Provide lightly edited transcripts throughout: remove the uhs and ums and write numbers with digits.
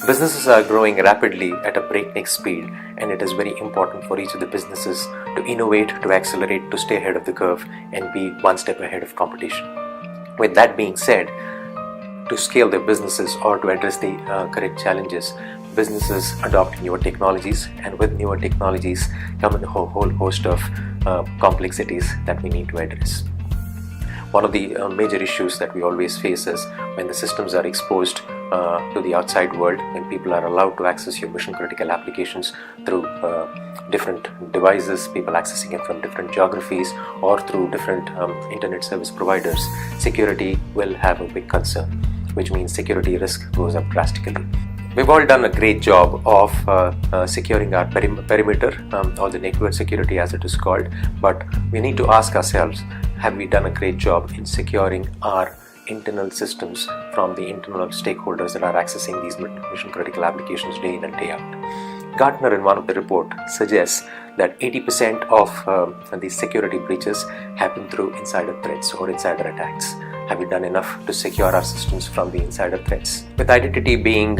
Businesses are growing rapidly at a breakneck speed, and it is very important for each of the businesses to innovate, to accelerate, to stay ahead of the curve and be one step ahead of competition. With that being said, to scale their businesses or to address the current challenges, businesses adopt newer technologies, and with newer technologies come in a whole host of complexities that we need to address. One of the major issues that we always face is when the systems are exposed to the outside world, when people are allowed to access your mission critical applications through different devices, people accessing it from different geographies or through different internet service providers, security will have a big concern, which means security risk goes up drastically. We've all done a great job of securing our perimeter, or the network security as it is called, but we need to ask ourselves, have we done a great job in securing our internal systems from the internal stakeholders that are accessing these mission critical applications day in and day out? Gartner in one of the report suggests that 80% of these security breaches happen through insider threats or insider attacks. Have we done enough to secure our systems from the insider threats? With identity being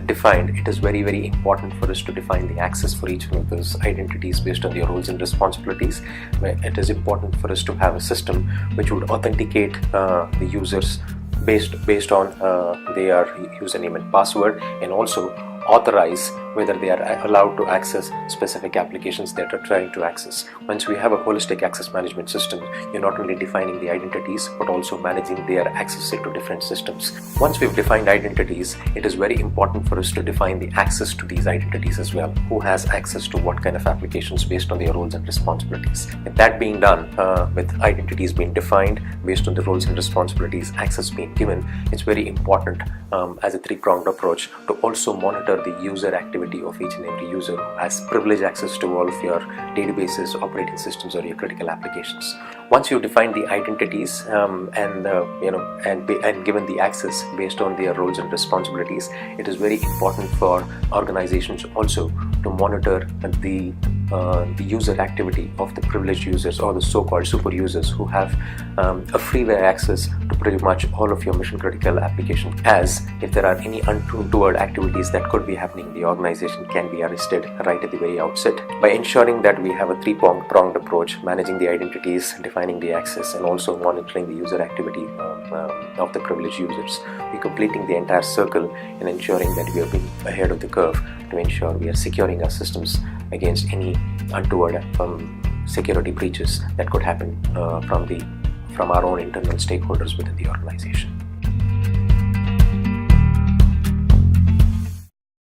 defined, it is very important for us to define the access for each one of those identities based on their roles and responsibilities. It is important for us to have a system which would authenticate the users based on their username and password, and also authorize whether they are allowed to access specific applications that are trying to access. Once we have a holistic access management system, you're not only defining the identities but also managing their access to different systems. Once we've defined identities, it is very important for us to define the access to these identities as well. Who has access to what kind of applications based on their roles and responsibilities? With that being done, with identities being defined based on the roles and responsibilities, access being given, it's very important as a three-pronged approach to also monitor the user activity of each and every user who has privileged access to all of your databases, operating systems, or your critical applications. Once you define the identities and given the access based on their roles and responsibilities, it is very important for organizations also to monitor the user activity of the privileged users or the so-called super users who have a freeware access to pretty much all of your mission critical applications, as if there are any untoward activities that could be happening in the organization can be arrested right at the very outset. By ensuring that we have a three-pronged approach, managing the identities, defining the access, and also monitoring the user activity of the privileged users, we're completing the entire circle and ensuring that we are being ahead of the curve to ensure we are securing our systems against any untoward security breaches that could happen from our own internal stakeholders within the organization.